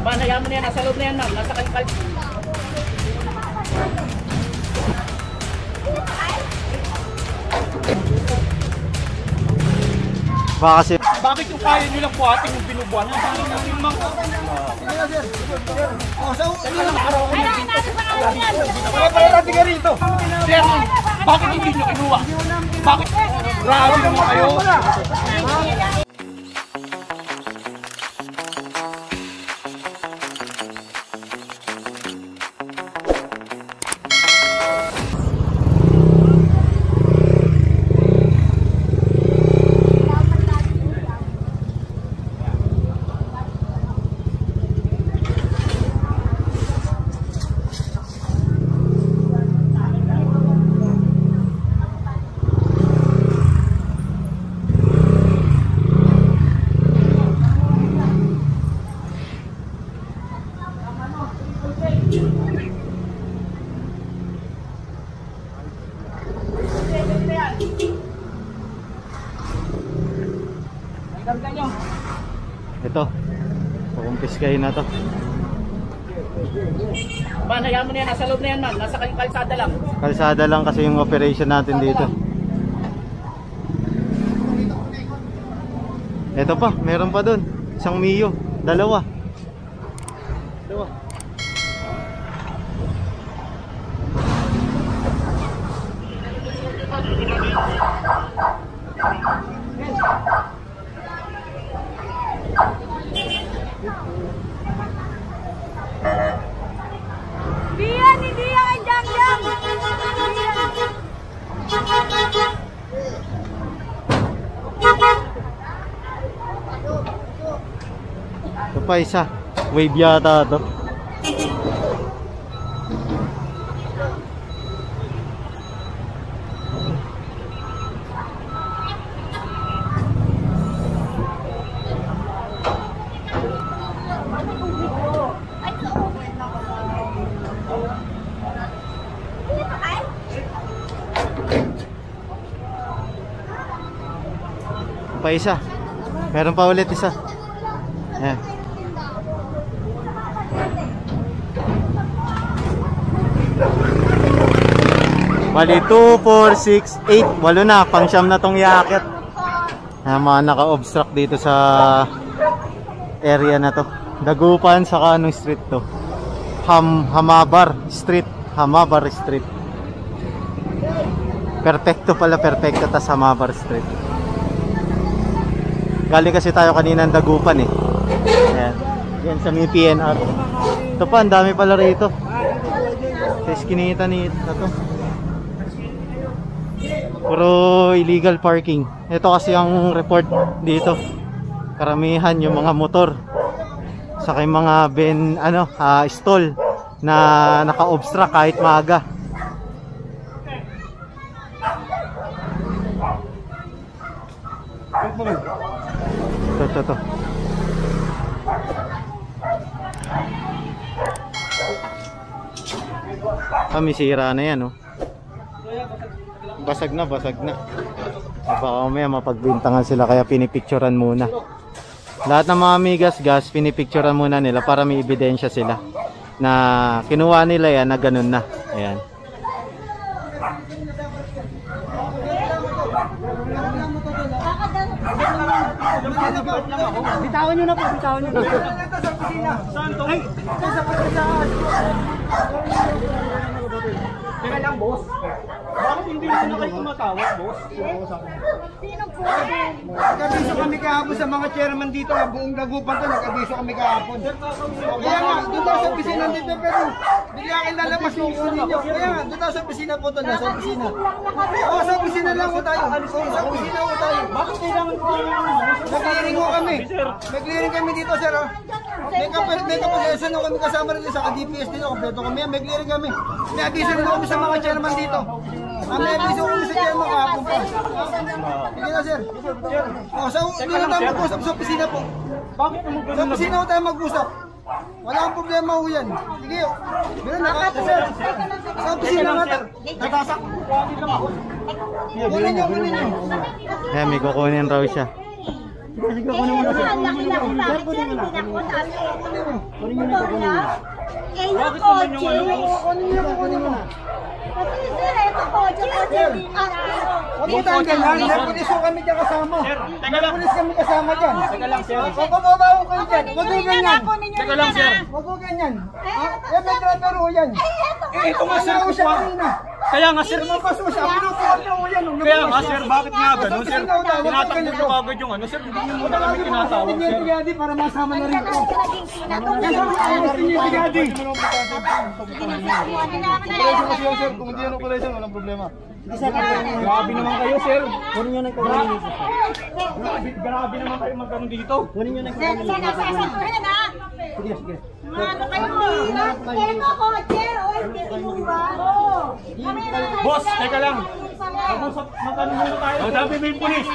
Banayaan mo na yan, nasa loob na yan ma'am, nasa kalkal. Baka kasi... Bakit yung kaya nyo lang po ating yung binubuan? Ang balang natin mga... Kaya natin ka rito. Sir, bakit hindi nyo kinuha? Bakit? Grabe naman kayo. Ito, kukumpiskahin na to. Banayaan mo na yan, nasa loob na yan ma'am, nasa kalsada lang. Kalsada lang kasi yung operation natin dito. Ito pa, meron pa dun. Isang Mio, dalawa. Diyan, hindi yan, jam. Ito pa isa, wave yata to. Pa isa. Meron pa ulit isa. Ayan. Bali 2, 4, 6, 8. Walo na. Pang siyam na tong yakit. Ayan, mga naka-obstruct dito sa area na to. Dagupan sa anong street to? Hamabar Street. Hamabar Street. Perfecto pala. Perfecto ta sa Hamabar Street. Galing kasi tayo kanina ng Dagupan eh. Ayan. Yan sa may PNR. Ito pa, ang dami pala rito. Sa iskinita ni ito. Puro illegal parking. Ito kasi ang report dito. Karamihan yung mga motor. Saka yung mga stall na naka-obstruct kahit maaga. Ito. May sira na yan, oh. Basag na. Baka mamaya mapagbintangan sila kaya pinipicturan muna. Lahat ng mga migas gas, pinipicturan muna nila para may ebidensya sila na kinuha nila yan na ganun na. Ayan. Bitawan nyo na po. Ay, sa pagkasaan. Teka lang, boss. Bakit hindi na kayo tumatawag, boss? Sino po? Nag-abiso kami kahapon sa mga chairman dito. Buong Dagupan to, nag-abiso kami kahapon. Kaya nga, doon tayo sa opisina dito, pero bigla kayo lalabas yung ulo ninyo. Kaya nga, doon tayo sa opisina po to, nasa opisina. Oo, sa opisina lang po tayo. Sa opisina po tayo. Bakit kailangan ko Nag-clearing ko kami. Nag-clearing kami dito, sir. May kapasesan na kami kasama rin sa DPS dito. Kompleto kami. May clearing kami. May abiso rin kami sa mga chairman dito. May abiso kami sa chairman kahapon pa. Sige na, sir. Dito tayo mag-usap sa opisina po. Bakit mo Sa opisina po tayo mag-usap. Wala akong problema ho yan. Sige, meron na ka, sir. Sa opisina nga tayo. Natasak. Kunin nyo. Ayan, may kukunin raw siya. Laki na sa akin, sir. Hindi na ako sabi ko. Motor niya. Eh, yung kotse. Kunin mo. Kasi sir, ito kotse. Huwag mo tayong ganyan. Nagpulis ko kami dyan kasama. Nagpulis kami kasama dyan. Teka lang, sir. Huwag bumabaho kayo dyan. Huwag mo ganyan. Teka lang, sir. Huwag mo ganyan. Yan may driver ho yan. Ito nga, sir. Ano siya kanina? Kaya nga, sir. Paso siya. Pinupulat na ho yan. Kaya nga, sir. Bakit nga ganun, sir? Tinatakbo niyo agad yung ano, sir. Hindi niyo muna kami tinatawag, Hindi niyo sir. bigadi para masama na rin ko. Gusto niyo bigadi. Kung hindi yan operation, walang problema. Grabe naman kayo, sir. Kunin niyo ng kanya. Grabe naman kayo magkaroon dito. Kunin niyo ng kanya. Sige. Ano kayo? Ito kotse. O, hindi kinuha. Boss, teka lang. Magkano muna tayo? Sabi mo yung pulis.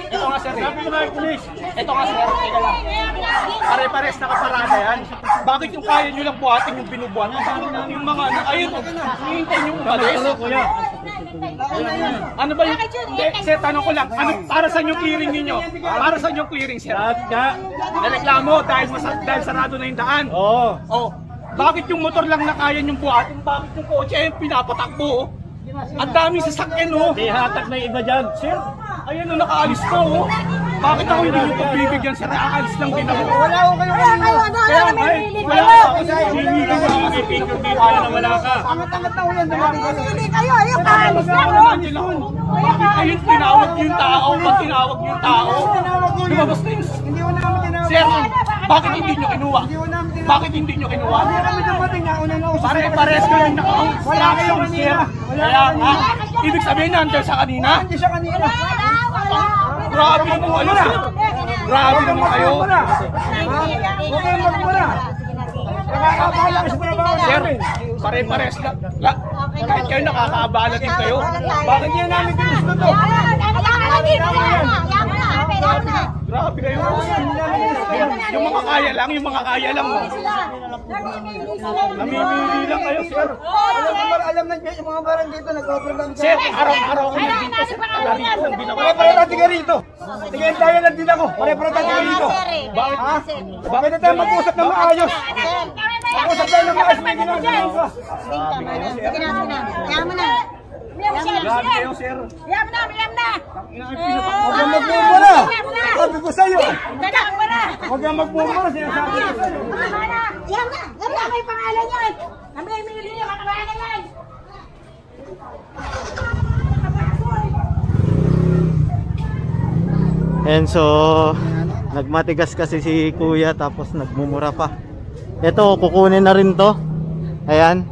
Ito nga, sir. Sabi mo na yung pulis. Ito nga, sir. Teka lang. Pare-pares nakaparada yan. Bakit yung kaya nyo lang buhatin yung binubuhan? Yung mga ano, ayun, hihintay nyo umalis. Ano ba yung... Sir, tanong ko lang, ano, para sa yung clearing ninyo? Para sa yung clearing, sir? Nareklamo dahil sarado na yung daan. Oo. Oh. Bakit yung motor lang na kaya yung buhatin? Bakit yung kotse ay pinapatakbo? Ang daming sasakyan, oh. Di hatak na yung iba dyan. Sir, ayan, oh, nakaalis ko, oh. Bakit ako hindi nyo pagbibigyan, sir? Aalis lang din ako. Wala ko kayo kanina. Kaya, ay, wala ako. Hindi ko makakipicture dito na wala ka. Angat-angat na ho yan. Dumating kayo. Hindi kayo. Ayun, kaalis na ako. Bakit ayun tinawag yung tao? Pag tinawag yung tao, lumabas na yung... Hindi ko namin tinawag. Sir, bakit hindi nyo kinuha? Hindi ko namin tinawag. Bakit hindi nyo kinuha? Hindi kami dumating na una na usap. Pare-pares ko yung naka-obstruction, Wala kayong sir. kanina. Kaya nga, ibig sabihin nandiyan sa kanina? Hindi siya kanina. Grabe naman kayo, sir. Grabe naman kayo. Huwag kayong magmura. Nakakabahala kasi pinabawa Sir, namin. pare-pares na. Kahit kayo nakakaabala din kayo. Bakit Hindi namin ginusto to. grabe kayo? Yung mga kaya lang, oh. Namimili lang kayo, sir. Alam na yung mga barang dito, nag-overland Sir, araw-araw ako nandito, sir. Dito, hindi na Pare-pare tayo rito. Tingin tayo lang din ako. Pare-pare tayo rito. Bakit? Ha? Bakit na tayo mag-usap ng maayos? Mag-usap tayo ng maayos, may ginagawa ka. Grabe kayo, sir. Yam na! Huwag kang magmumura. Sabi ko sa'yo. Huwag kang magmumura. Sinasabi ko sa'yo. Yam na! May pangalan yan! Namimili yung pangalan yan! And so, nagmatigas kasi si kuya tapos nagmumura pa. Ito, kukunin na rin to. Ayan.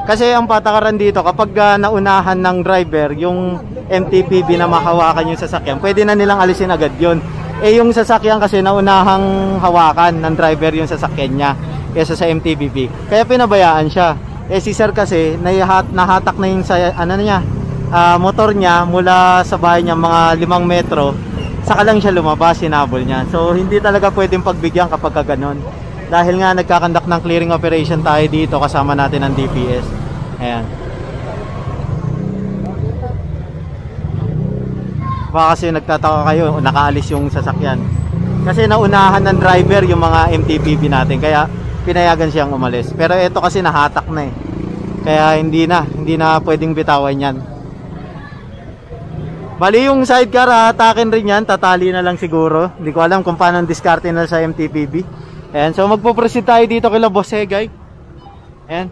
Kasi ang patakaran dito, kapag naunahan ng driver, yung MTPB na mahawakan yung sasakyan, pwede na nilang alisin agad yun. Eh yung sasakyan kasi naunahang hawakan ng driver yung sasakyan niya kaysa sa MTPB. Kaya pinabayaan siya. Eh si sir kasi, nahatak na yung motor niya mula sa bahay niya mga 5 metro. Saka lang siya lumabas, sinabol niya. So hindi talaga pwedeng pagbigyan kapag gano'n. Dahil nga nagkakandak ng clearing operation tayo dito kasama natin ng DPS. Ayan. Baka kasi nagtataka kayo, nakaalis yung sasakyan. Kasi naunahan ng driver yung mga MTPB natin, kaya pinayagan siyang umalis. Pero ito kasi nahatak na eh. Kaya hindi na pwedeng bitawan yan. Bali yung sidecar, hatakin rin yan, tatali na lang siguro. Hindi ko alam kung paano diskarte na sa MTPB. Ayan, so magpo-proceed tayo dito kila Boss Egay. Ayan.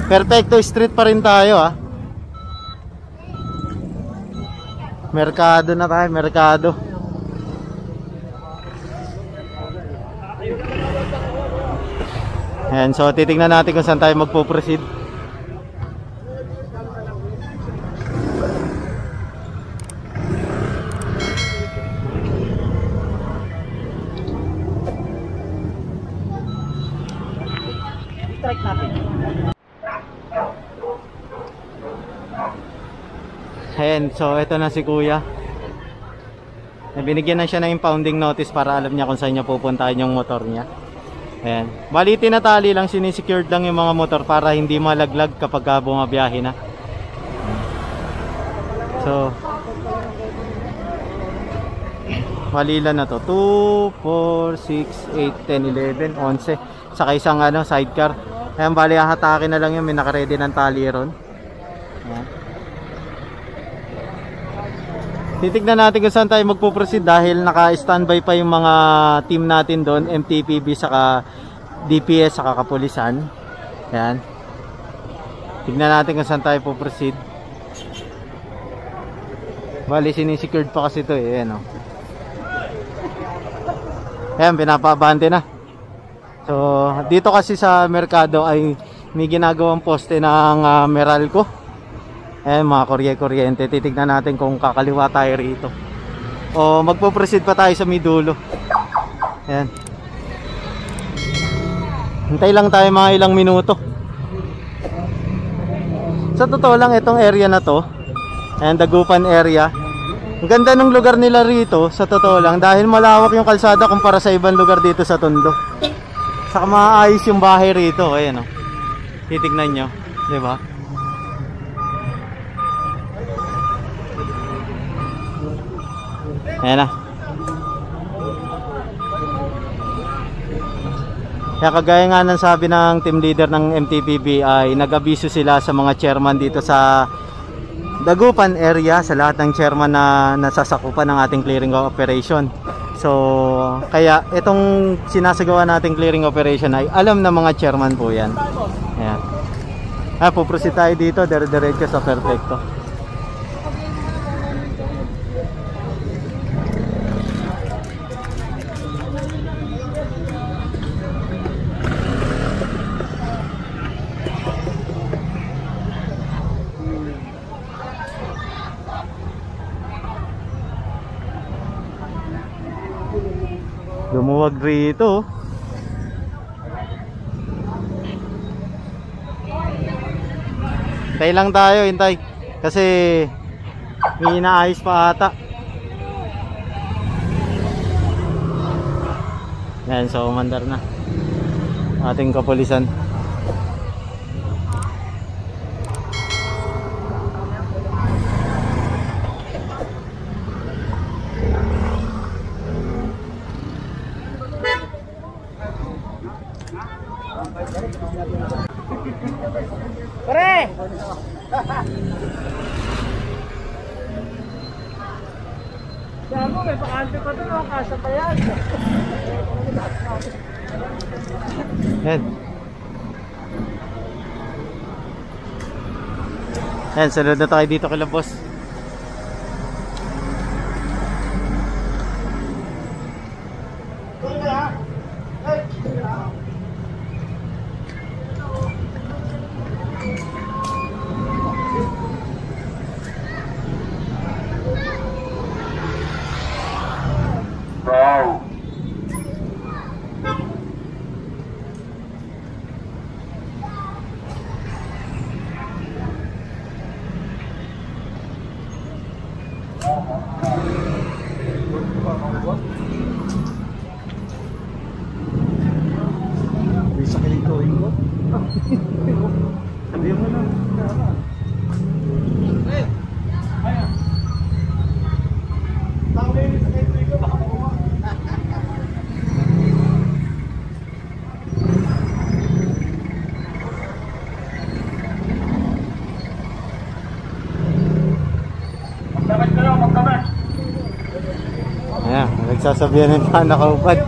Perfecto street pa rin tayo ah. Merkado na tayo, merkado. Ayan, so titignan natin kung saan tayo magpo-proceed. Ayan, so ito na si kuya. Binigyan na siya ng impounding notice para alam niya kung saan niya pupuntahan yung motor niya. Ayan. Bali tinatali lang, sinisecured lang yung mga motor para hindi malaglag kapag bumabiyahe na. So malilan na to, 2, 4, 6, 8, 10, 11, 11 saka isang sidecar. Ayan, bali hatakin na lang yun, may naka-ready ng tali ron. Ayan. Titignan natin kung saan tayo magpo-proceed dahil naka-standby pa yung mga team natin doon, MTPB saka DPS saka kapulisan. Ayan. Tignan natin kung saan tayo po-proceed. Bali sinisecured pa kasi ito eh. Ayan, ayan, pinapabante na. So dito kasi sa merkado ay may ginagawang poste ng Meralco. Ayan, mga kuryente. Titignan natin kung kakaliwa tayo rito o magpo-proceed pa tayo sa midulo. Ayan. Hintay lang tayo mga ilang minuto. Sa totoo lang itong area na to, ayan, Dagupan area, ang ganda ng lugar nila rito sa totoo lang dahil malawak yung kalsada kumpara sa ibang lugar dito sa Tondo. Saka maayos yung bahay rito. Ayan, titignan nyo, diba? Ayan na. Kaya kagaya nga ng sabi ng team leader ng MTPB ay nag-abiso sila sa mga chairman dito sa Dagupan area, sa lahat ng chairman na nasasakupan ng ating clearing operation. So kaya itong sinasagawa nating clearing operation ay alam na mga chairman po yan. Ayan. Puproceed tayo dito, dire-diretso sa perfecto. Lumuwag rito. Hintay lang tayo, hintay. Kasi may inaayos pa ata. Yan, so umandar na ating kapulisan. Pare! Sabi may pakante pa doon, ang kasa pa yan. Yan. Yan, sunod na tayo dito kila boss. Bisa kayo going ko? Sabihin mo na. Hey! Ayan. Tawin sa kayo ko baka makuha. Magkabat kayo, magkabat. Ayan, nagsasabihan ng nakakaupad.